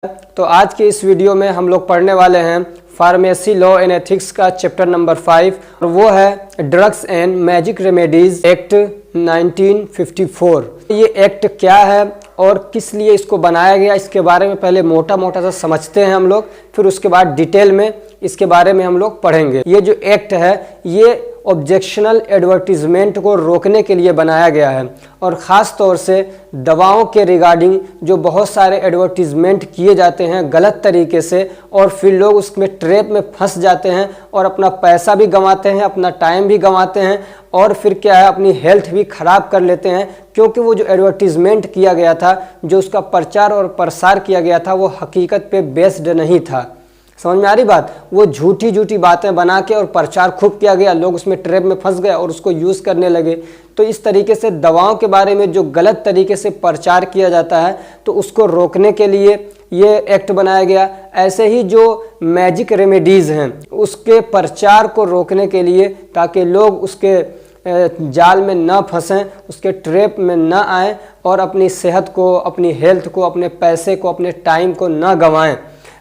तो आज के इस वीडियो में हम लोग पढ़ने वाले हैं फार्मेसी लॉ एंड एथिक्स का चैप्टर नंबर 5 और वो है drugs and magic remedies act 1954। ये एक्ट क्या है और किस लिए इसको बनाया गया, इसके बारे में पहले मोटा मोटा सा समझते हैं हम लोग, फिर उसके बाद डिटेल में इसके बारे में हम लोग पढ़ेंगे। ये जो एक्ट है ये ऑब्जेक्शनल एडवर्टीजमेंट को रोकने के लिए बनाया गया है और ख़ास तौर से दवाओं के रिगार्डिंग जो बहुत सारे एडवर्टीजमेंट किए जाते हैं गलत तरीके से और फिर लोग उसमें ट्रैप में फंस जाते हैं और अपना पैसा भी गंवाते हैं, अपना टाइम भी गंवाते हैं और फिर क्या है अपनी हेल्थ भी ख़राब कर लेते हैं, क्योंकि वो जो एडवर्टीजमेंट किया गया था, जो उसका प्रचार और प्रसार किया गया था, वो हकीकत पे बेस्ड नहीं था। समझ में आ रही बात? वो झूठी बातें बना के और प्रचार खूब किया गया, लोग उसमें ट्रैप में फंस गए और उसको यूज़ करने लगे। तो इस तरीके से दवाओं के बारे में जो गलत तरीके से प्रचार किया जाता है तो उसको रोकने के लिए ये एक्ट बनाया गया। ऐसे ही जो मैजिक रेमेडीज़ हैं उसके प्रचार को रोकने के लिए, ताकि लोग उसके जाल में ना फंसें, उसके ट्रैप में ना आएँ और अपनी सेहत को, अपनी हेल्थ को, अपने पैसे को, अपने टाइम को ना गंवाएं,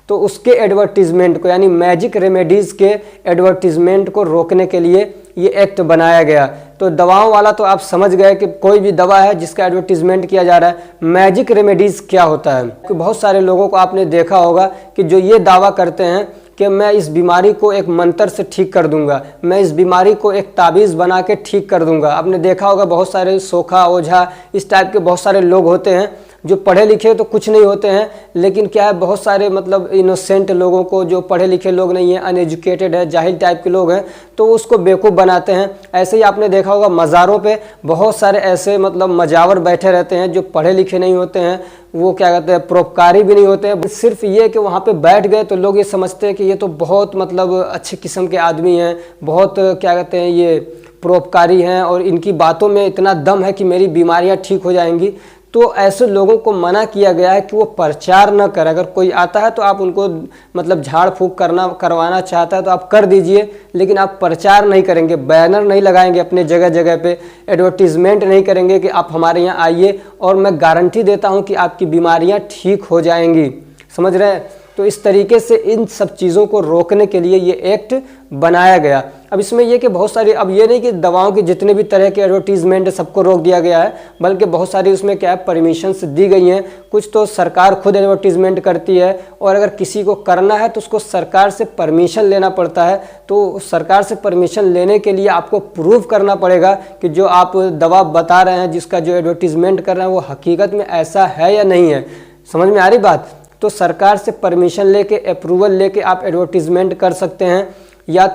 तो उसके एडवर्टीजमेंट को यानी मैजिक रेमेडीज़ के एडवर्टीजमेंट को रोकने के लिए ये एक्ट बनाया गया। तो दवाओं वाला तो आप समझ गए कि कोई भी दवा है जिसका एडवर्टीजमेंट किया जा रहा है। मैजिक रेमेडीज़ क्या होता है? कि बहुत सारे लोगों को आपने देखा होगा कि जो ये दावा करते हैं कि मैं इस बीमारी को एक मंत्र से ठीक कर दूंगा, मैं इस बीमारी को एक ताबीज़ बना के ठीक कर दूंगा। आपने देखा होगा बहुत सारे सोखा ओझा इस टाइप के बहुत सारे लोग होते हैं जो पढ़े लिखे तो कुछ नहीं होते हैं, लेकिन क्या है बहुत सारे मतलब इनोसेंट लोगों को, जो पढ़े लिखे लोग नहीं हैं, अनएजुकेटेड है, जाहिल टाइप के लोग हैं, तो उसको बेवकूफ़ बनाते हैं। ऐसे ही आपने देखा होगा मज़ारों पे बहुत सारे ऐसे मतलब मजावर बैठे रहते हैं जो पढ़े लिखे नहीं होते हैं, वो क्या कहते हैं परोपकारी भी नहीं होते हैं। सिर्फ ये कि वहाँ पे बैठ गए तो लोग ये समझते हैं कि ये तो बहुत मतलब अच्छे किस्म के आदमी हैं, बहुत क्या कहते हैं ये परोपकारी हैं और इनकी बातों में इतना दम है कि मेरी बीमारियाँ ठीक हो जाएंगी। तो ऐसे लोगों को मना किया गया है कि वो प्रचार न करें। अगर कोई आता है तो आप उनको मतलब झाड़ फूंक करवाना चाहता है तो आप कर दीजिए, लेकिन आप प्रचार नहीं करेंगे, बैनर नहीं लगाएंगे अपने जगह जगह पे, एडवर्टीजमेंट नहीं करेंगे कि आप हमारे यहाँ आइए और मैं गारंटी देता हूँ कि आपकी बीमारियाँ ठीक हो जाएंगी। समझ रहे हैं? तो इस तरीके से इन सब चीज़ों को रोकने के लिए ये एक्ट बनाया गया। अब इसमें यह कि बहुत सारी, अब ये नहीं कि दवाओं के जितने भी तरह के एडवर्टीजमेंट है सबको रोक दिया गया है, बल्कि बहुत सारी उसमें क्या है परमिशंस दी गई हैं। कुछ तो सरकार खुद एडवर्टीजमेंट करती है और अगर किसी को करना है तो उसको सरकार से परमिशन लेना पड़ता है। तो सरकार से परमिशन लेने के लिए आपको प्रूव करना पड़ेगा कि जो आप दवा बता रहे हैं, जिसका जो एडवर्टीजमेंट कर रहे हैं, वो हकीकत में ऐसा है या नहीं है। समझ में आ रही बात? तो सरकार से परमिशन लेके, अप्रूवल लेके आप एडवर्टीजमेंट कर सकते हैं, या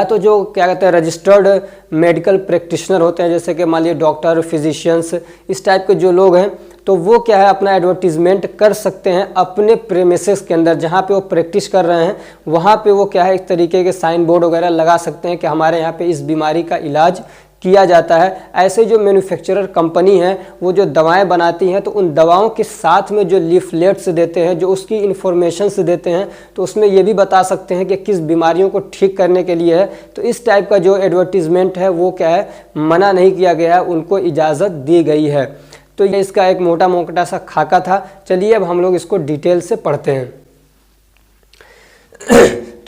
तो जो क्या कहते हैं रजिस्टर्ड मेडिकल प्रैक्टिशनर होते हैं, जैसे कि मान लीजिए डॉक्टर, फिजिशियंस, इस टाइप के जो लोग हैं, तो वो क्या है अपना एडवर्टीजमेंट कर सकते हैं अपने प्रेमिसेस के अंदर, जहाँ पे वो प्रैक्टिस कर रहे हैं वहाँ पे वो क्या है एक तरीके के साइन बोर्ड वगैरह लगा सकते हैं कि हमारे यहाँ पे इस बीमारी का इलाज किया जाता है। ऐसे जो मैन्युफैक्चरर कंपनी है वो जो दवाएं बनाती हैं तो उन दवाओं के साथ में जो लीफलेट्स देते हैं, जो उसकी इन्फॉर्मेशन से देते हैं, तो उसमें ये भी बता सकते हैं कि किस बीमारियों को ठीक करने के लिए है। तो इस टाइप का जो एडवर्टीजमेंट है वो क्या है मना नहीं किया गया है, उनको इजाज़त दी गई है। तो ये इसका एक मोटा मोटा सा खाका था। चलिए अब हम लोग इसको डिटेल से पढ़ते हैं।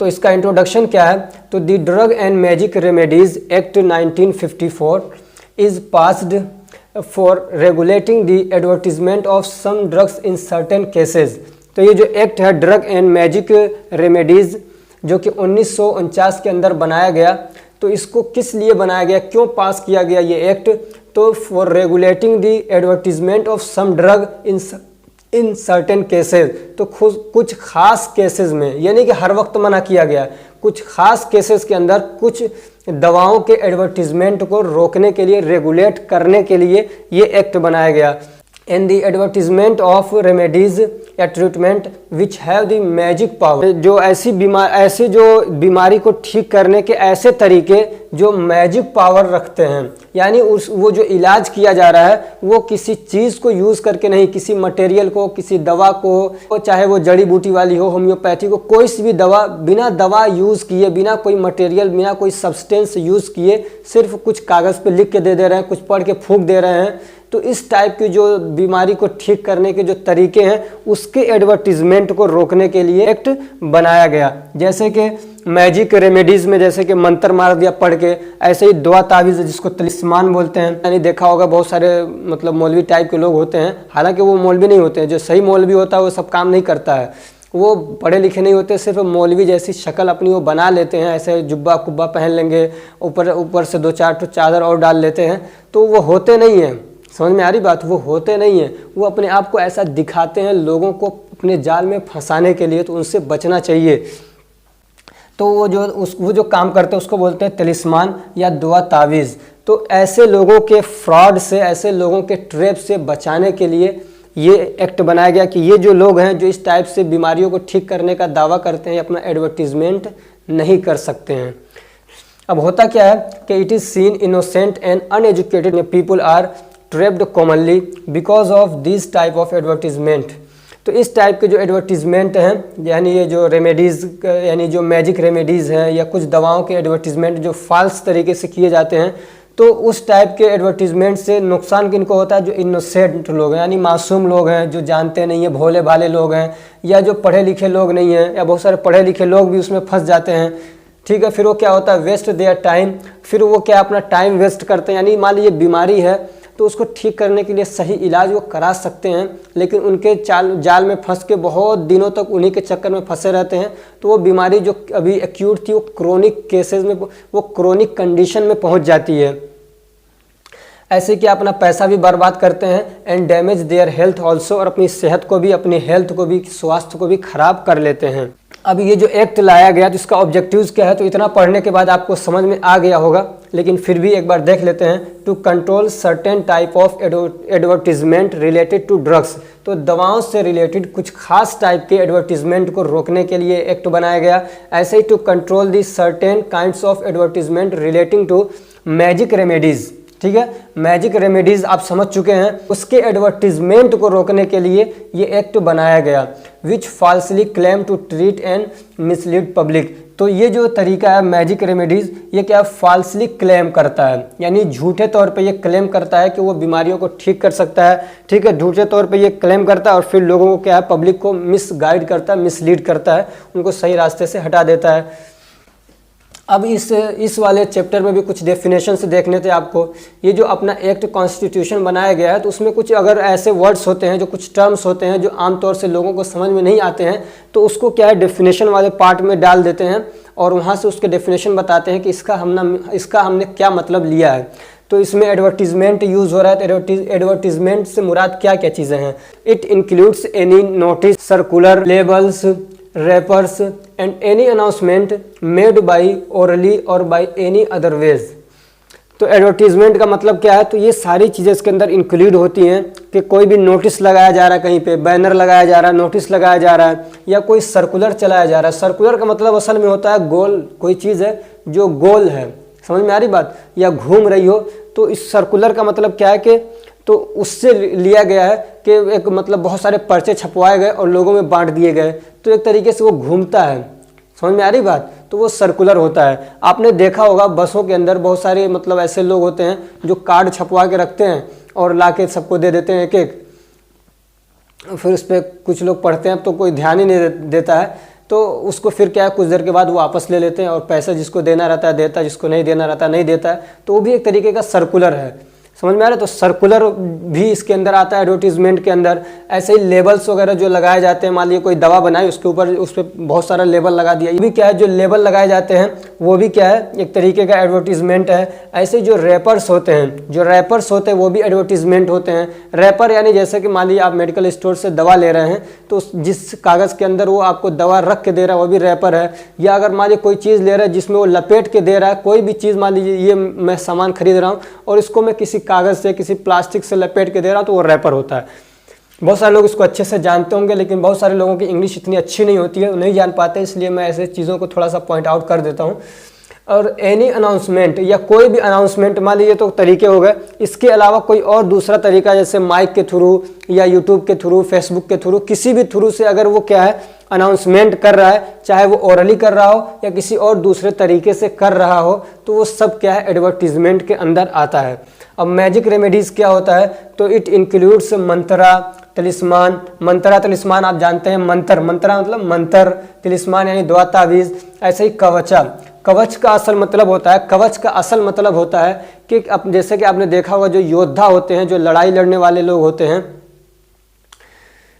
तो इसका इंट्रोडक्शन क्या है? तो the drug and magic remedies act 1954 is passed for regulating the advertisement of some drugs in certain cases. तो ये जो एक्ट है ड्रग एंड मैजिक रेमेडीज, जो कि 1949 के अंदर बनाया गया, तो इसको किस लिए बनाया गया, क्यों पास किया गया ये एक्ट? तो for regulating the advertisement of some drug in certain cases, तो कुछ खास केसेस में, यानी कि हर वक्त मना किया गया, कुछ खास केसेस के अंदर कुछ दवाओं के एडवर्टीजमेंट को रोकने के लिए, रेगुलेट करने के लिए ये एक्ट बनाया गया। And the advertisement of remedies या treatment which have the magic power, जो ऐसी जो बीमारी को ठीक करने के ऐसे तरीके जो मैजिक पावर रखते हैं, यानी वो जो इलाज किया जा रहा है वो किसी चीज़ को यूज़ करके नहीं, किसी मटेरियल को, किसी दवा को, चाहे वो जड़ी बूटी वाली हो, होम्योपैथी को, कोई सी भी दवा, बिना दवा यूज़ किए, बिना कोई मटेरियल, बिना कोई सब्सटेंस यूज़ किए, सिर्फ कुछ कागज़ पे लिख के दे रहे हैं, कुछ पढ़ के फूंक दे रहे हैं, तो इस टाइप की जो बीमारी को ठीक करने के जो तरीके हैं उसके एडवर्टीजमेंट को रोकने के लिए एक्ट बनाया गया। जैसे कि मैजिक रेमेडीज में जैसे कि मंत्र मार दिया पढ़ के, ऐसे ही दुआ तावीज़ जिसको तलिस्मान बोलते हैं, यानी देखा होगा बहुत सारे मतलब मौलवी टाइप के लोग होते हैं, हालांकि वो मौलवी नहीं होते हैं, जो सही मौलवी होता है वो सब काम नहीं करता है, वो पढ़े लिखे नहीं होते, सिर्फ मौलवी जैसी शक्ल अपनी वो बना लेते हैं, ऐसे जुब्बा कुब्बा पहन लेंगे, ऊपर से 2-4 ठो चादर और डाल लेते हैं, तो वो होते नहीं हैं। समझ में आ रही बात? वो होते नहीं हैं, वो अपने आप को ऐसा दिखाते हैं लोगों को अपने जाल में फंसाने के लिए, तो उनसे बचना चाहिए। तो वो जो काम करते हैं उसको बोलते हैं तलिस्मान या दुआ तावीज़। तो ऐसे लोगों के फ्रॉड से, ऐसे लोगों के ट्रैप से बचाने के लिए ये एक्ट बनाया गया कि ये जो लोग हैं जो इस टाइप से बीमारियों को ठीक करने का दावा करते हैं, अपना एडवर्टीजमेंट नहीं कर सकते हैं। अब होता क्या है कि it is seen innocent and uneducated people are trapped commonly because of this type of advertisement. तो इस टाइप के जो एडवर्टीजमेंट हैं, यानी ये जो रेमेडीज़, यानी जो मैजिक रेमेडीज़ हैं या कुछ दवाओं के एडवर्टीजमेंट जो फाल्स तरीके से किए जाते हैं, तो उस टाइप के एडवर्टीजमेंट से नुकसान किनको होता है? जो इनोसेंट लोग हैं, यानी मासूम लोग हैं, जो जानते नहीं हैं, भोले भाले लोग हैं, या जो पढ़े लिखे लोग नहीं हैं, या बहुत सारे पढ़े लिखे लोग भी उसमें फंस जाते हैं। ठीक है, फिर वो क्या होता है? वेस्ट देयर टाइम, फिर वो क्या अपना टाइम वेस्ट करते हैं। यानी मान लीजिए बीमारी है तो उसको ठीक करने के लिए सही इलाज वो करा सकते हैं, लेकिन उनके जाल में फंस के बहुत दिनों तक उन्हीं के चक्कर में फंसे रहते हैं, तो वो बीमारी जो अभी एक्यूट थी वो क्रोनिक केसेस में, वो क्रोनिक कंडीशन में पहुंच जाती है। ऐसे कि अपना पैसा भी बर्बाद करते हैं and damage their health also, और अपनी सेहत को भी, अपनी हेल्थ को भी, स्वास्थ्य को भी खराब कर लेते हैं। अब ये जो एक्ट लाया गया जिसका ऑब्जेक्टिव्स क्या है, तो इतना पढ़ने के बाद आपको समझ में आ गया होगा, लेकिन फिर भी एक बार देख लेते हैं। To control certain type of advertisement related to drugs, तो दवाओं से रिलेटेड कुछ खास टाइप के एडवर्टीजमेंट को रोकने के लिए एक्ट बनाया गया। ऐसे ही to control the certain kinds of advertisement relating to magic remedies. ठीक है, मैजिक रेमेडीज़ आप समझ चुके हैं, उसके एडवर्टीजमेंट को रोकने के लिए ये एक्ट बनाया गया। Which falsely claim to treat and mislead public, तो ये जो तरीका है मैजिक रेमेडीज़, ये क्या फॉल्सली क्लेम करता है, यानी झूठे तौर पे ये क्लेम करता है कि वो बीमारियों को ठीक कर सकता है। ठीक है, झूठे तौर पे ये क्लेम करता है और फिर लोगों को क्या है, पब्लिक को मिसगाइड करता है, मिसलीड करता है, उनको सही रास्ते से हटा देता है। अब इस वाले चैप्टर में भी कुछ डेफिनेशन से देखने थे आपको। ये जो अपना एक्ट कॉन्स्टिट्यूशन बनाया गया है, तो उसमें कुछ अगर ऐसे वर्ड्स होते हैं, जो कुछ टर्म्स होते हैं जो आमतौर से लोगों को समझ में नहीं आते हैं, तो उसको क्या है डेफिनेशन वाले पार्ट में डाल देते हैं और वहाँ से उसके डेफिनेशन बताते हैं कि इसका हमने क्या मतलब लिया है। तो इसमें एडवर्टीजमेंट यूज़ हो रहा है, तो एडवर्टीजमेंट से मुराद क्या क्या चीज़ें हैं? It includes any notice, circular, labels, rappers and any announcement made by orally और बाई एनी अदर वेज। तो एडवर्टीजमेंट का मतलब क्या है? तो ये सारी चीज़ें इसके अंदर इंक्लूड होती हैं कि कोई भी नोटिस लगाया जा रहा है, कहीं पे बैनर लगाया जा रहा है, नोटिस लगाया जा रहा है, या कोई सर्कुलर चलाया जा रहा है। सर्कुलर का मतलब असल में होता है गोल, कोई चीज़ है जो गोल है, समझ में आ रही बात, या घूम रही हो। तो इस सर्कुलर का मतलब क्या है कि तो उससे लिया गया है कि एक मतलब बहुत सारे पर्चे छपवाए गए और लोगों में बांट दिए गए, तो एक तरीके से वो घूमता है, समझ में आ रही बात, तो वो सर्कुलर होता है। आपने देखा होगा बसों के अंदर बहुत सारे मतलब ऐसे लोग होते हैं जो कार्ड छपवा के रखते हैं और लाके सबको दे देते हैं एक एक, फिर उस पर कुछ लोग पढ़ते हैं तो कोई ध्यान ही नहीं देता है, तो उसको फिर क्या है कुछ देर के बाद वो वापस ले लेते हैं और पैसा जिसको देना रहता है देता है, जिसको नहीं देना रहता है नहीं देता है। तो वो भी एक तरीके का सर्कुलर है, समझ में आ रहा है। तो सर्कुलर भी इसके अंदर आता है एडवर्टीजमेंट के अंदर। ऐसे ही लेबल्स वगैरह जो लगाए जाते हैं, मान लीजिए कोई दवा बनाई उसके ऊपर उस पर बहुत सारा लेबल लगा दिया, ये भी क्या है जो लेबल लगाए जाते हैं वो भी क्या है एक तरीके का एडवर्टीजमेंट है। ऐसे जो रैपर्स होते हैं वो भी एडवर्टीजमेंट होते हैं। रैपर यानी जैसे कि मान लीजिए आप मेडिकल स्टोर से दवा ले रहे हैं तो जिस कागज़ के अंदर वो आपको दवा रख के दे रहा है वो भी रैपर है। या अगर मान लीजिए कोई चीज़ ले रहा है जिसमें वो लपेट के दे रहा है, कोई भी चीज़ मान लीजिए ये मैं सामान खरीद रहा हूँ और इसको मैं किसी कागज़ से किसी प्लास्टिक से लपेट के दे रहा हूँ तो वो रैपर होता है। बहुत सारे लोग इसको अच्छे से जानते होंगे, लेकिन बहुत सारे लोगों की इंग्लिश इतनी अच्छी नहीं होती है, नहीं जान पाते, इसलिए मैं ऐसे चीज़ों को थोड़ा सा पॉइंट आउट कर देता हूँ। और एनी अनाउंसमेंट या कोई भी अनाउंसमेंट मान लीजिए तो तरीके हो गए। इसके अलावा कोई और दूसरा तरीका जैसे माइक के थ्रू या यूट्यूब के थ्रू, फेसबुक के थ्रू, किसी भी थ्रू से अगर वो क्या है अनाउंसमेंट कर रहा है, चाहे वो ओरली कर रहा हो या किसी और दूसरे तरीके से कर रहा हो, तो वो सब क्या है एडवर्टीजमेंट के अंदर आता है। अब मैजिक रेमेडीज़ क्या होता है, तो इट इंक्लूड्स मंत्रा, तलिस्मान। मंत्रा तलिस्मान आप जानते हैं, मंत्र मतलब मंत्र, तिलिस्मान यानी दुआ तावीज़, ऐसे ही कवचा। कवच का असल मतलब होता है, कवच का असल मतलब होता है कि जैसे कि आपने देखा होगा जो योद्धा होते हैं, जो लड़ाई लड़ने वाले लोग होते हैं,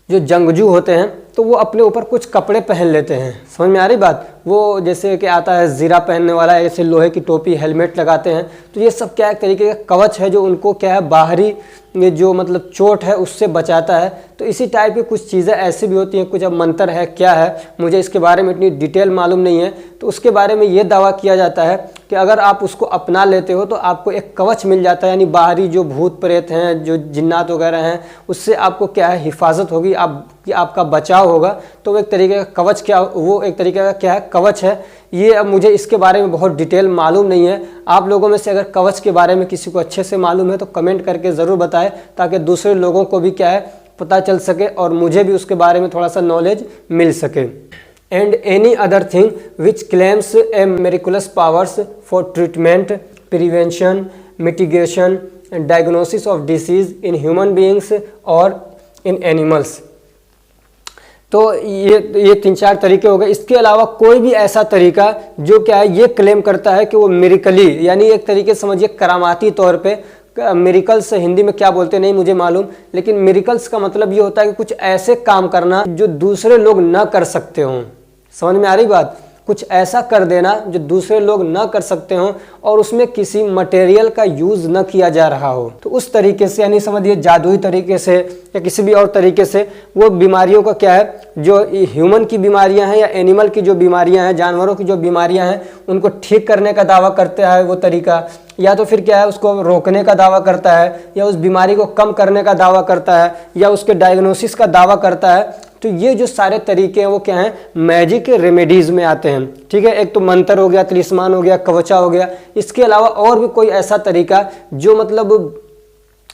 जो जंगजू होते हैं, तो वो अपने ऊपर कुछ कपड़े पहन लेते हैं। समझ में आ रही बात? वो जैसे कि आता है ज़ीरा पहनने वाला, ऐसे लोहे की टोपी, हेलमेट लगाते हैं, तो ये सब क्या है, एक तरीके का कवच है जो उनको क्या है बाहरी ये जो मतलब चोट है उससे बचाता है। तो इसी टाइप की कुछ चीज़ें ऐसी भी होती हैं। कुछ अब मंत्र है क्या है, मुझे इसके बारे में इतनी डिटेल मालूम नहीं है, तो उसके बारे में ये दावा किया जाता है कि अगर आप उसको अपना लेते हो तो आपको एक कवच मिल जाता है, यानी बाहरी जो भूत प्रेत हैं, जो जिन्नात वगैरह हैं, उससे आपको क्या है हिफाजत होगी, आपका बचाव होगा। तो वो एक तरीके का कवच वो एक तरीके का क्या है कवच है। ये अब मुझे इसके बारे में बहुत डिटेल मालूम नहीं है। आप लोगों में से अगर कवच के बारे में किसी को अच्छे से मालूम है तो कमेंट करके ज़रूर बताएं, ताकि दूसरे लोगों को भी क्या है पता चल सके और मुझे भी उसके बारे में थोड़ा सा नॉलेज मिल सके। And any other thing which claims A miraculous powers for treatment, prevention, mitigation and diagnosis of disease in human beings और इन एनिमल्स। तो ये 3-4 तरीके हो गए। इसके अलावा कोई भी ऐसा तरीका जो क्या है ये क्लेम करता है कि वो मिरिकली, यानी एक तरीके समझिए करामाती तौर पे, मिरिकल्स हिंदी में क्या बोलते नहीं मुझे मालूम, लेकिन मिरिकल्स का मतलब ये होता है कि कुछ ऐसे काम करना जो दूसरे लोग ना कर सकते हों। समझ में आ रही बात? कुछ ऐसा कर देना जो दूसरे लोग ना कर सकते हों और उसमें किसी मटेरियल का यूज़ न किया जा रहा हो। तो उस तरीके से, यानी समझिए जादुई तरीके से या किसी भी और तरीके से वो बीमारियों का क्या है, जो ह्यूमन की बीमारियां हैं या एनिमल की जो बीमारियां हैं, जानवरों की जो बीमारियां हैं, उनको ठीक करने का दावा करता है वो तरीका, या तो फिर क्या है उसको रोकने का दावा करता है, या उस बीमारी को कम करने का दावा करता है, या उसके डायग्नोसिस का दावा करता है। तो ये जो सारे तरीके हैं वो क्या हैं, मैजिक रेमेडीज़ में आते हैं। ठीक है, एक तो मंत्र हो गया, तलिस्मान हो गया, कवचा हो गया। इसके अलावा और भी कोई ऐसा तरीका जो मतलब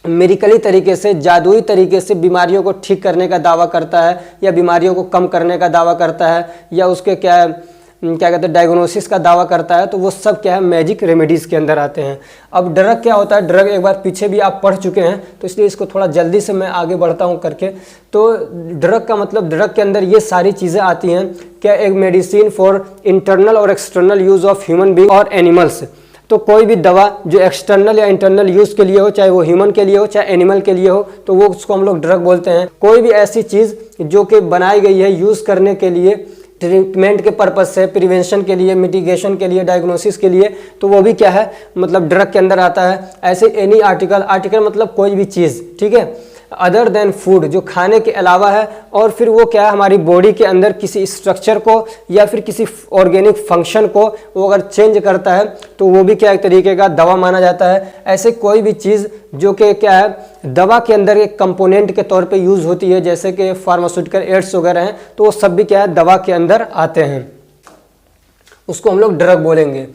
मेडिकली तरीके से, जादुई तरीके से बीमारियों को ठीक करने का दावा करता है, या बीमारियों को कम करने का दावा करता है, या उसके क्या कहते हैं डायग्नोसिस का दावा करता है, तो वो सब क्या है मैजिक रेमेडीज़ के अंदर आते हैं। अब ड्रग क्या होता है, ड्रग एक बार पीछे भी आप पढ़ चुके हैं, तो इसलिए इसको थोड़ा जल्दी से मैं आगे बढ़ता हूं करके। तो ड्रग का मतलब, ड्रग के अंदर ये सारी चीज़ें आती हैं। क्या एक मेडिसिन फॉर इंटरनल और external use of human being और एनिमल्स। तो कोई भी दवा जो एक्सटर्नल या इंटरनल यूज़ के लिए हो, चाहे वो ह्यूमन के लिए हो चाहे एनिमल के लिए हो, तो वो उसको हम लोग ड्रग बोलते हैं। कोई भी ऐसी चीज़ जो कि बनाई गई है यूज़ करने के लिए, ट्रीटमेंट के पर्पज से, प्रिवेंशन के लिए, मिटिगेशन के लिए, डायग्नोसिस के लिए, तो वो भी क्या है मतलब ड्रग के अंदर आता है। ऐसे एनी आर्टिकल, आर्टिकल मतलब कोई भी चीज़, ठीक है, अदर देन फूड, जो खाने के अलावा है, और फिर वो क्या है हमारी बॉडी के अंदर किसी स्ट्रक्चर को या फिर किसी ऑर्गेनिक फंक्शन को वो अगर चेंज करता है तो वो भी क्या एक तरीके का दवा माना जाता है। ऐसे कोई भी चीज़ जो कि क्या है दवा के अंदर एक कंपोनेंट के तौर पे यूज़ होती है, जैसे कि फार्मास्यूटिकल एड्स वगैरह हैं, तो वो सब भी क्या है दवा के अंदर आते हैं, उसको हम लोग ड्रग बोलेंगे।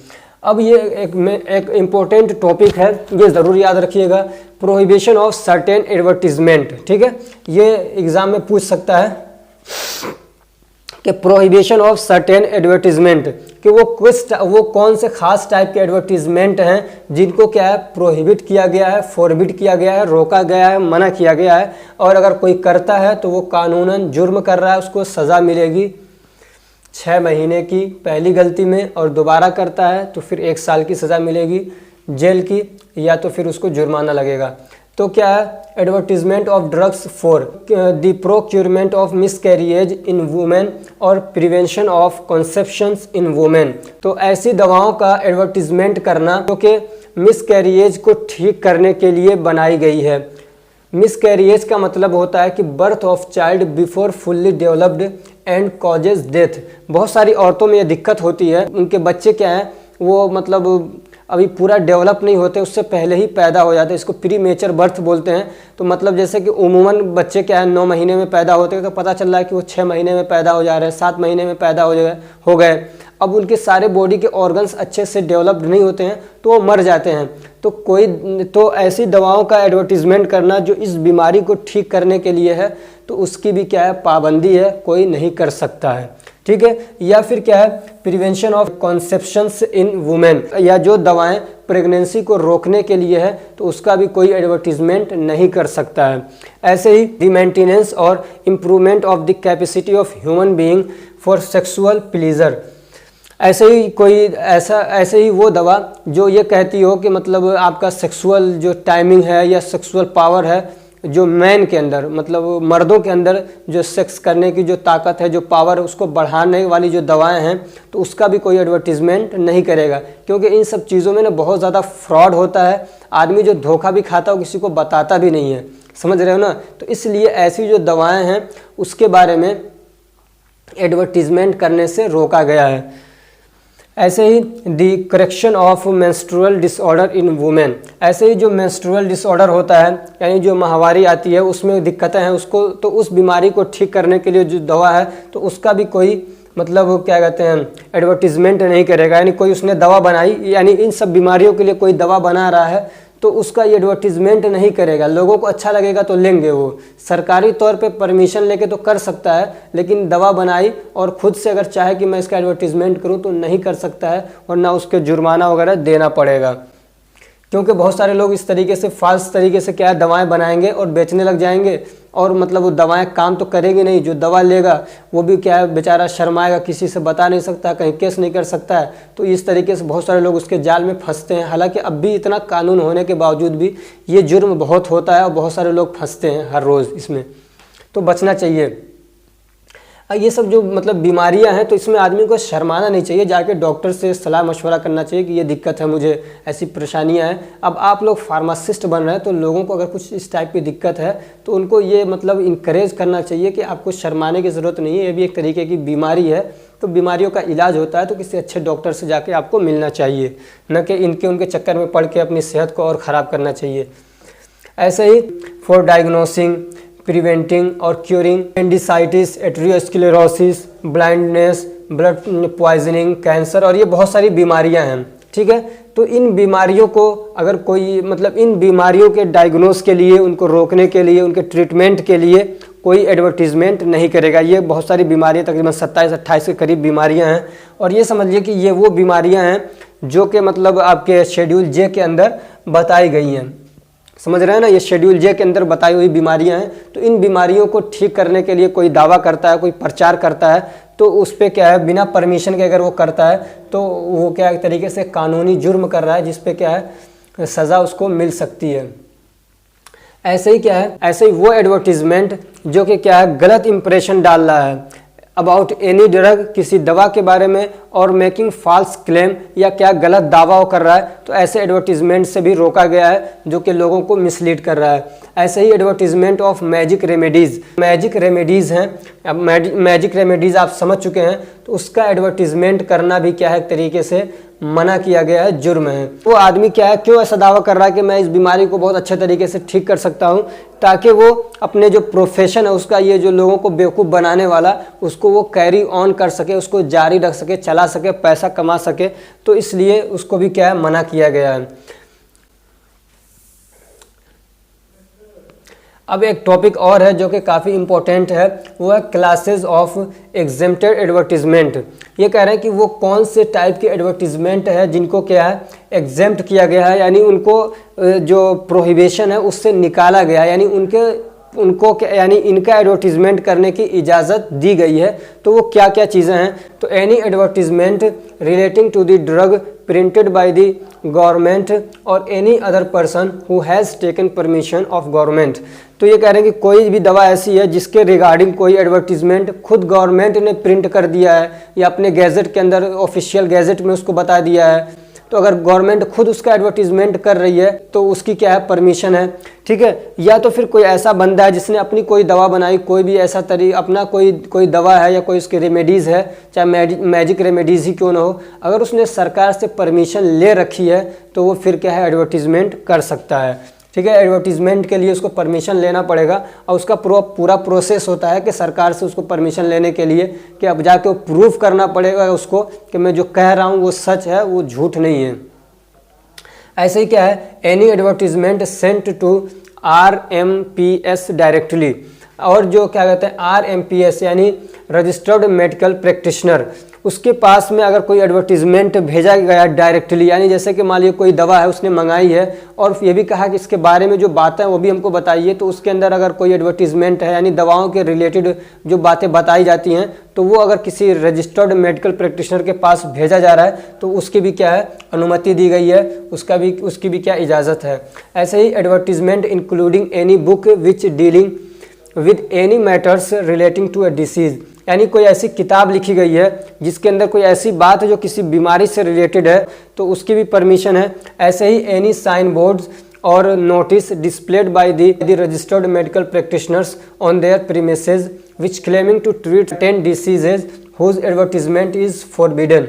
अब ये एक इम्पोर्टेंट टॉपिक है, ये ज़रूर याद रखिएगा, प्रोहिबिशन ऑफ सर्टेन एडवर्टीजमेंट। ठीक है, ये एग्ज़ाम में पूछ सकता है कि प्रोहिबिशन ऑफ सर्टेन एडवर्टीजमेंट, कि वो कौन से खास टाइप के एडवर्टीजमेंट हैं जिनको क्या है प्रोहिबिट किया गया है, फॉरबिट किया गया है, रोका गया है, मना किया गया है, और अगर कोई करता है तो वो कानूनन जुर्म कर रहा है, उसको सज़ा मिलेगी 6 महीने की पहली गलती में, और दोबारा करता है तो फिर 1 साल की सज़ा मिलेगी जेल की, या तो फिर उसको जुर्माना लगेगा। तो क्या है, advertisement of drugs for the procurement of miscarriage in women और prevention of conceptions in women. तो ऐसी दवाओं का एडवर्टीजमेंट करना जो कि मिसकैरिएज को ठीक करने के लिए बनाई गई है। मिसकैरिएज का मतलब होता है कि birth of child before fully developed and causes death. बहुत सारी औरतों में ये दिक्कत होती है, उनके बच्चे क्या हैं वो मतलब अभी पूरा डेवलप नहीं होते, उससे पहले ही पैदा हो जाते हैं, इसको प्री मेचर बर्थ बोलते हैं। तो मतलब जैसे कि उमूमन बच्चे क्या है 9 महीने में पैदा होते हैं, तो पता चल रहा है कि वो 6 महीने में पैदा हो जा रहे हैं, 7 महीने में पैदा हो गए। अब उनके सारे बॉडी के ऑर्गन्स अच्छे से डेवलप्ड नहीं होते हैं तो वो मर जाते हैं। तो ऐसी दवाओं का एडवर्टीज़मेंट करना जो इस बीमारी को ठीक करने के लिए है, तो उसकी भी क्या है, पाबंदी है, कोई नहीं कर सकता है, ठीक है। या फिर क्या है, prevention of conceptions in women, या जो दवाएं प्रेगनेंसी को रोकने के लिए है तो उसका भी कोई एडवर्टीजमेंट नहीं कर सकता है। ऐसे ही द मेंटेनेंस और improvement of the capacity of human being for sexual pleaser, ऐसे ही वो दवा जो ये कहती हो कि मतलब आपका सेक्सुअल जो टाइमिंग है या सेक्सुअल पावर है जो मैन के अंदर, मतलब मर्दों के अंदर जो सेक्स करने की जो ताकत है, जो पावर है, उसको बढ़ाने वाली जो दवाएं हैं, तो उसका भी कोई एडवर्टीजमेंट नहीं करेगा, क्योंकि इन सब चीज़ों में ना बहुत ज़्यादा फ्रॉड होता है। आदमी जो धोखा भी खाता है वो किसी को बताता भी नहीं है, समझ रहे हो ना। तो इसलिए ऐसी जो दवाएँ हैं उसके बारे में एडवर्टीजमेंट करने से रोका गया है। ऐसे ही the correction of menstrual disorder in women, ऐसे ही जो मेंस्ट्रुअल डिसऑर्डर होता है यानी जो माहवारी आती है उसमें दिक्कतें हैं, उसको तो उस बीमारी को ठीक करने के लिए जो दवा है तो उसका भी कोई मतलब क्या कहते हैं एडवर्टीजमेंट नहीं करेगा। यानी कोई उसने दवा बनाई, यानी इन सब बीमारियों के लिए कोई दवा बना रहा है तो उसका ये एडवर्टीजमेंट नहीं करेगा। लोगों को अच्छा लगेगा तो लेंगे, वो सरकारी तौर पे परमिशन लेके तो कर सकता है, लेकिन दवा बनाई और खुद से अगर चाहे कि मैं इसका एडवर्टीजमेंट करूं तो नहीं कर सकता है, और ना उसके जुर्माना वगैरह देना पड़ेगा। क्योंकि बहुत सारे लोग इस तरीके से फाल्स तरीके से क्या है दवाएं बनाएंगे और बेचने लग जाएंगे, और मतलब वो दवाएं काम तो करेंगी नहीं। जो दवा लेगा वो भी क्या है बेचारा शर्माएगा, किसी से बता नहीं सकता, कहीं केस नहीं कर सकता है। तो इस तरीके से बहुत सारे लोग उसके जाल में फंसते हैं। हालांकि अब भी इतना कानून होने के बावजूद भी ये जुर्म बहुत होता है और बहुत सारे लोग फंसते हैं हर रोज़ इसमें, तो बचना चाहिए। ये सब जो मतलब बीमारियां हैं तो इसमें आदमी को शर्माना नहीं चाहिए, जाके डॉक्टर से सलाह मशवरा करना चाहिए कि ये दिक्कत है, मुझे ऐसी परेशानियां हैं। अब आप लोग फार्मासिस्ट बन रहे हैं तो लोगों को अगर कुछ इस टाइप की दिक्कत है तो उनको ये मतलब इनकरेज करना चाहिए कि आपको शर्माने की ज़रूरत नहीं है, ये भी एक तरीके की बीमारी है। तो बीमारियों का इलाज होता है तो किसी अच्छे डॉक्टर से जाके आपको मिलना चाहिए, न कि उनके चक्कर में पड़ के अपनी सेहत को और ख़राब करना चाहिए। ऐसे ही फॉर डायग्नोसिंग, प्रिवेंटिंग और curing appendicitis, arteriosclerosis, blindness, blood poisoning, cancer, और ये बहुत सारी बीमारियां हैं, ठीक है। तो इन बीमारियों को अगर कोई मतलब इन बीमारियों के डायग्नोस के लिए, उनको रोकने के लिए, उनके ट्रीटमेंट के लिए कोई एडवर्टीजमेंट नहीं करेगा। ये बहुत सारी बीमारियां, तकरीबन 27-28 के करीब बीमारियां हैं, और ये समझिए कि ये वो बीमारियां हैं जो कि मतलब आपके शेड्यूल जे के अंदर बताई गई हैं, समझ रहे हैं ना। ये शेड्यूल जे के अंदर बताई हुई बीमारियां हैं। तो इन बीमारियों को ठीक करने के लिए कोई दावा करता है, कोई प्रचार करता है, तो उस पर क्या है बिना परमिशन के अगर वो करता है तो वो क्या एक तरीके से कानूनी जुर्म कर रहा है, जिस पे क्या है सज़ा उसको मिल सकती है। ऐसे ही क्या है, ऐसे ही वो एडवर्टीजमेंट जो कि क्या है गलत इंप्रेशन डाल रहा है अबाउट एनी ड्रग, किसी दवा के बारे में, और मेकिंग फॉल्स क्लेम, या क्या गलत दावा वो कर रहा है, तो ऐसे एडवर्टीजमेंट से भी रोका गया है जो कि लोगों को मिसलीड कर रहा है। ऐसे ही advertisement of magic remedies, magic remedies हैं, अब मैजिक रेमेडीज़ आप समझ चुके हैं, तो उसका एडवर्टीजमेंट करना भी क्या है एक तरीके से मना किया गया है, जुर्म है। वो आदमी क्या है क्यों ऐसा दावा कर रहा है कि मैं इस बीमारी को बहुत अच्छे तरीके से ठीक कर सकता हूँ, ताकि वो अपने जो प्रोफेशन है उसका, ये जो लोगों को बेवकूफ़ बनाने वाला, उसको वो कैरी ऑन कर सके, उसको जारी रख सके, चला सके, पैसा कमा सके। तो इसलिए उसको भी क्या है मना किया गया है। अब एक टॉपिक और है जो कि काफ़ी इम्पोर्टेंट है, वो है क्लासेस ऑफ एग्जेम्प्टेड एडवर्टीजमेंट। ये कह रहे हैं कि वो कौन से टाइप के एडवर्टीजमेंट है जिनको क्या है एग्जेम्प्ट किया गया है, यानी उनको जो प्रोहिबिशन है उससे निकाला गया है, यानी उनको यानी इनका एडवर्टीजमेंट करने की इजाज़त दी गई है। तो वो क्या क्या चीज़ें हैं, तो any advertisement relating to the drug printed by the government और any other person who has taken permission of government. तो ये कह रहे हैं कि कोई भी दवा ऐसी है जिसके रिगार्डिंग कोई एडवर्टीजमेंट खुद गवर्नमेंट ने प्रिंट कर दिया है या अपने गैजेट के अंदर ऑफिशियल गैजेट में उसको बता दिया है, तो अगर गवर्नमेंट खुद उसका एडवर्टीजमेंट कर रही है तो उसकी क्या है परमिशन है, ठीक है। या तो फिर कोई ऐसा बंदा है जिसने अपनी कोई दवा बनाई, कोई भी ऐसा अपना कोई दवा है या कोई उसकी रेमेडीज़ है, चाहे मैजिक रेमेडीज़ ही क्यों ना हो, अगर उसने सरकार से परमिशन ले रखी है तो वो फिर क्या है एडवर्टीजमेंट कर सकता है, ठीक है। एडवर्टीजमेंट के लिए उसको परमिशन लेना पड़ेगा और उसका पूरा प्रोसेस होता है कि सरकार से उसको परमिशन लेने के लिए कि अब जाके वो प्रूफ करना पड़ेगा उसको कि मैं जो कह रहा हूँ वो सच है, वो झूठ नहीं है। ऐसे ही क्या है, any advertisement sent to RMPS directly, और जो क्या कहते हैं RMPS यानी रजिस्टर्ड मेडिकल प्रैक्टिशनर, उसके पास में अगर कोई एडवर्टीजमेंट भेजा गया डायरेक्टली, यानी जैसे कि मान लीजिए कोई दवा है उसने मंगाई है और ये भी कहा कि इसके बारे में जो बातें हैं वो भी हमको बताइए, तो उसके अंदर अगर कोई एडवर्टीजमेंट है यानी दवाओं के रिलेटेड जो बातें बताई जाती हैं तो वो अगर किसी रजिस्टर्ड मेडिकल प्रैक्टिशनर के पास भेजा जा रहा है तो उसकी भी क्या है अनुमति दी गई है, उसकी भी क्या इजाज़त है। ऐसे ही advertisement including any book which dealing with any matters relating to a disease, यानी कोई ऐसी किताब लिखी गई है जिसके अंदर कोई ऐसी बात है जो किसी बीमारी से रिलेटेड है तो उसकी भी परमिशन है। ऐसे ही एनी साइन बोर्ड्स और notice displayed by the registered medical practitioners on their premises which claiming to treat 10 diseases whose advertisement is forbidden.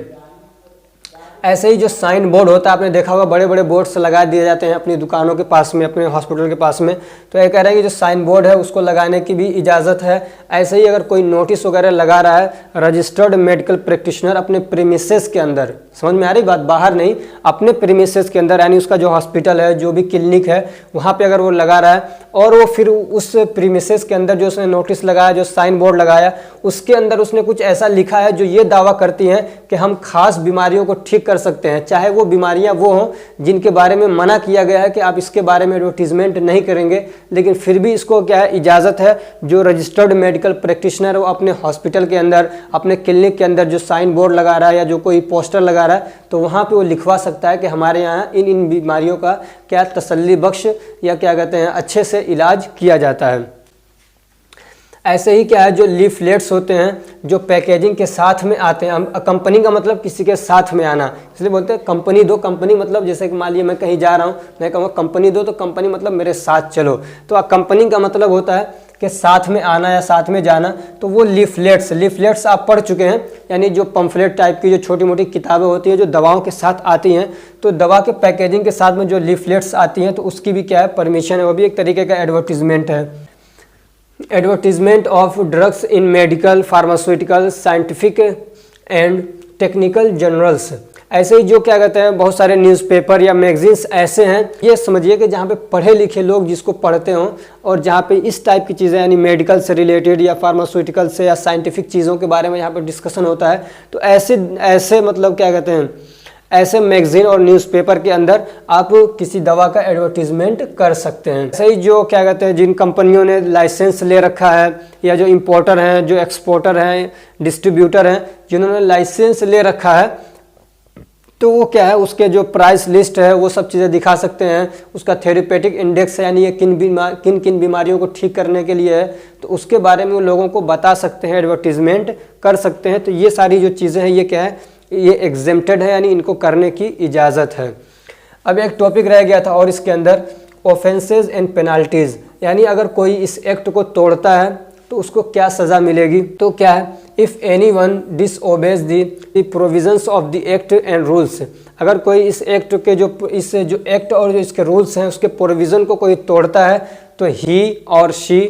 ऐसे ही जो साइन बोर्ड होता है, आपने देखा होगा बड़े बड़े बोर्ड्स लगा दिए जाते हैं अपनी दुकानों के पास में, अपने हॉस्पिटल के पास में, तो ये कह रहे हैं कि जो साइन बोर्ड है उसको लगाने की भी इजाज़त है। ऐसे ही अगर कोई नोटिस वगैरह लगा रहा है रजिस्टर्ड मेडिकल प्रैक्टिशनर अपने प्रीमिसेस के अंदर, समझ में आ रही बात, बाहर नहीं, अपने प्रीमिसेस के अंदर, यानी उसका जो हॉस्पिटल है जो भी क्लिनिक है वहाँ पर अगर वो लगा रहा है और वो फिर उस प्रीमिसेस के अंदर जो उसने नोटिस लगाया, जो साइन बोर्ड लगाया, उसके अंदर उसने कुछ ऐसा लिखा है जो ये दावा करती हैं कि हम खास बीमारियों को ठीक कर सकते हैं, चाहे वो बीमारियां वो हों जिनके बारे में मना किया गया है कि आप इसके बारे में एडवर्टीजमेंट नहीं करेंगे, लेकिन फिर भी इसको क्या है इजाज़त है। जो रजिस्टर्ड मेडिकल प्रैक्टिशनर वो अपने हॉस्पिटल के अंदर, अपने क्लिनिक के अंदर जो साइन बोर्ड लगा रहा है या जो कोई पोस्टर लगा रहा है तो वहाँ पे वो लिखवा सकता है कि हमारे यहाँ इन बीमारियों का क्या तसल्ली बख्श या क्या कहते हैं अच्छे से इलाज किया जाता है। ऐसे ही क्या है जो लीफलेट्स होते हैं जो पैकेजिंग के साथ में आते हैं, कंपनी का मतलब किसी के साथ में आना, इसलिए बोलते हैं कंपनी दो, कंपनी मतलब जैसे कि मान लीजिए मैं कहीं जा रहा हूँ, मैं कहूँगा कंपनी दो, तो कंपनी मतलब मेरे साथ चलो, तो कंपनी का मतलब होता है कि साथ में आना या साथ में जाना। तो वो लीफलेट्स आप पढ़ चुके हैं, यानी जो पम्फलेट टाइप की जो छोटी मोटी किताबें होती हैं जो दवाओं के साथ आती हैं, तो दवा के पैकेजिंग के साथ में जो लीफलेट्स आती हैं तो उसकी भी क्या है परमिशन है, वो भी एक तरीके का एडवर्टीजमेंट है। Advertisement of drugs in medical, pharmaceutical, scientific and technical journals, ऐसे ही जो क्या कहते हैं बहुत सारे न्यूज़पेपर या मैगजीन्स ऐसे हैं, ये समझिए कि जहाँ पे पढ़े लिखे लोग जिसको पढ़ते हों और जहाँ पे इस टाइप की चीज़ें यानी मेडिकल से रिलेटेड या फार्मास्यूटिकल से या साइंटिफिक चीज़ों के बारे में यहाँ पे डिस्कशन होता है, तो ऐसे मतलब क्या कहते हैं ऐसे मैगजीन और न्यूज़पेपर के अंदर आप किसी दवा का एडवर्टीजमेंट कर सकते हैं। ऐसे ही जो क्या कहते हैं जिन कंपनियों ने लाइसेंस ले रखा है या जो इंपोर्टर हैं, जो एक्सपोर्टर हैं, डिस्ट्रीब्यूटर हैं, जिन्होंने लाइसेंस ले रखा है, तो वो क्या है उसके जो प्राइस लिस्ट है वो सब चीज़ें दिखा सकते हैं। उसका थेरेपेटिक इंडेक्स है, यानी ये किन बीमारियों को ठीक करने के लिए है, तो उसके बारे में वो लोगों को बता सकते हैं, एडवर्टीजमेंट कर सकते हैं। तो ये सारी जो चीज़ें हैं ये क्या है, ये एग्जेम्प्टेड है, यानी इनको करने की इजाज़त है। अब एक टॉपिक रह गया था और इसके अंदर ऑफेंसेस एंड पेनाल्टीज़, यानी अगर कोई इस एक्ट को तोड़ता है तो उसको क्या सज़ा मिलेगी। तो क्या है, if any one डिसओबेज the provisions of the act and rules, अगर कोई इस एक्ट के जो एक्ट और जो इसके रूल्स हैं उसके प्रोविज़न को कोई तोड़ता है तो ही और she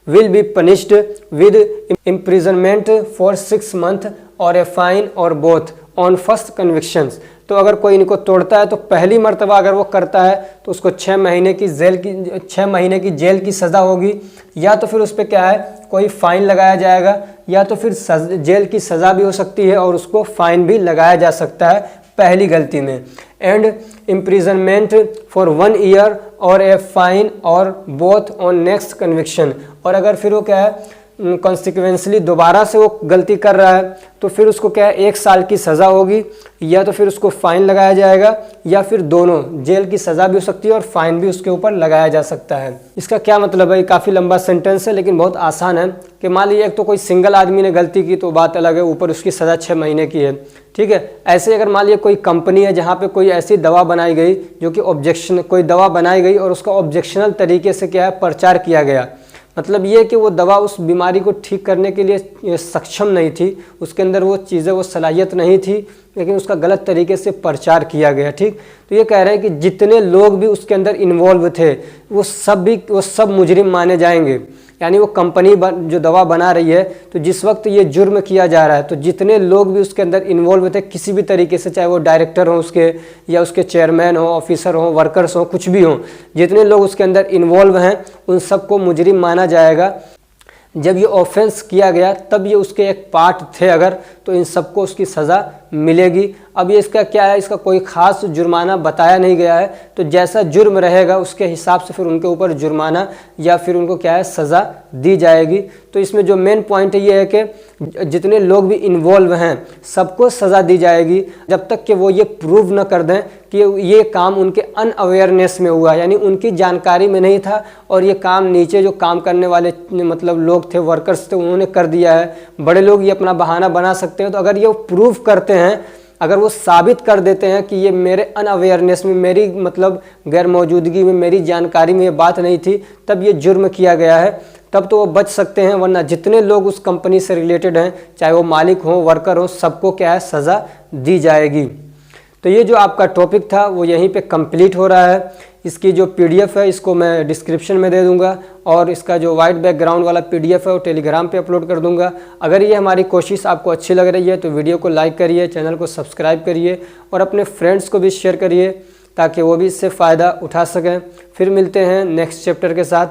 will be punished with imprisonment for 6 months और ए फाइन और बोथ ऑन फर्स्ट कन्विक्शंस। तो अगर कोई इनको तोड़ता है तो पहली मर्तबा अगर वो करता है तो उसको 6 महीने की जेल की सज़ा होगी, या तो फिर उस पर क्या है कोई फ़ाइन लगाया जाएगा, या तो फिर जेल की सज़ा भी हो सकती है और उसको फ़ाइन भी लगाया जा सकता है पहली गलती में। एंड इम्प्रिजनमेंट फॉर 1 year और ए फाइन और बोथ ऑन नेक्स्ट कन्विक्शन, और अगर फिर वो क्या है कॉन्सिक्वेंसली दोबारा से वो गलती कर रहा है तो फिर उसको क्या है 1 साल की सज़ा होगी, या तो फिर उसको फ़ाइन लगाया जाएगा, या फिर दोनों, जेल की सज़ा भी हो सकती है और फ़ाइन भी उसके ऊपर लगाया जा सकता है। इसका क्या मतलब है, काफ़ी लंबा सेंटेंस है लेकिन बहुत आसान है कि मान लीजिए एक तो कोई सिंगल आदमी ने गलती की तो बात अलग है, ऊपर उसकी सज़ा 6 महीने की है, ठीक है। ऐसे अगर मान लीजिए कोई कंपनी है जहाँ पे कोई ऐसी दवा बनाई गई जो कि कोई दवा बनाई गई और उसका ऑब्जेक्शनल तरीके से क्या है प्रचार किया गया, मतलब ये कि वो दवा उस बीमारी को ठीक करने के लिए सक्षम नहीं थी, उसके अंदर वो चीज़ें वो सलाहियत नहीं थी, लेकिन उसका गलत तरीके से प्रचार किया गया, ठीक। तो ये कह रहे हैं कि जितने लोग भी उसके अंदर इन्वॉल्व थे वो सब मुजरिम माने जाएंगे। यानी वो कंपनी जो दवा बना रही है, तो जिस वक्त ये जुर्म किया जा रहा है तो जितने लोग भी उसके अंदर इन्वॉल्व थे किसी भी तरीके से, चाहे वो डायरेक्टर हो उसके या उसके चेयरमैन हो, ऑफिसर हो, वर्कर्स हो, कुछ भी हो, जितने लोग उसके अंदर इन्वॉल्व हैं उन सबको मुजरिम माना जाएगा। जब ये ऑफेंस किया गया तब ये उसके एक पार्ट थे अगर, तो इन सबको उसकी सज़ा मिलेगी। अब ये इसका क्या है, इसका कोई ख़ास जुर्माना बताया नहीं गया है, तो जैसा जुर्म रहेगा उसके हिसाब से फिर उनके ऊपर जुर्माना या फिर उनको क्या है सज़ा दी जाएगी। तो इसमें जो मेन पॉइंट है ये है कि जितने लोग भी इन्वॉल्व हैं सबको सज़ा दी जाएगी जब तक कि वो ये प्रूव न कर दें कि ये काम उनके अनअवेयरनेस में हुआ, यानी उनकी जानकारी में नहीं था और ये काम नीचे जो काम करने वाले मतलब लोग थे, वर्कर्स थे, उन्होंने कर दिया है। बड़े लोग ये अपना बहाना बना सकते हैं, तो अगर ये प्रूव करते हैं, अगर वो साबित कर देते हैं कि ये मेरे अनअवेयरनेस में, मेरी मतलब गैर मौजूदगी में, मेरी जानकारी में ये बात नहीं थी, तब ये जुर्म किया गया है, तब तो वो बच सकते हैं। वरना जितने लोग उस कंपनी से रिलेटेड हैं, चाहे वो मालिक हो, वर्कर हो, सबको क्या है सज़ा दी जाएगी। तो ये जो आपका टॉपिक था वो यहीं पे कंप्लीट हो रहा है। इसकी जो पीडीएफ है इसको मैं डिस्क्रिप्शन में दे दूंगा और इसका जो वाइट बैकग्राउंड वाला पीडीएफ है वो टेलीग्राम पे अपलोड कर दूंगा। अगर ये हमारी कोशिश आपको अच्छी लग रही है तो वीडियो को लाइक करिए, चैनल को सब्सक्राइब करिए और अपने फ्रेंड्स को भी शेयर करिए ताकि वो भी इससे फ़ायदा उठा सकें। फिर मिलते हैं नेक्स्ट चैप्टर के साथ।